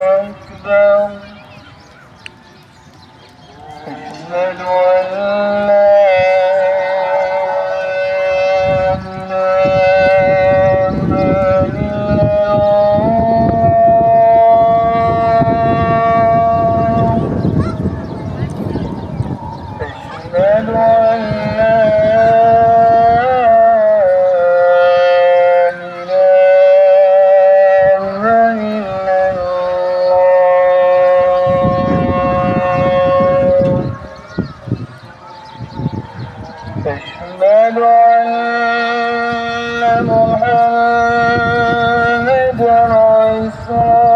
أكبر أشهد أن لا إله إلا الله أشهد أن أشهد أن محمدا رسول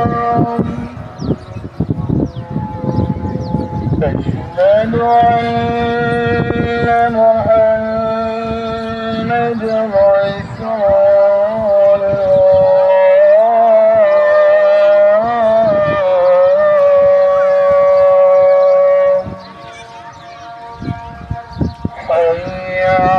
الله أشهد أن محمدا رسول الله حي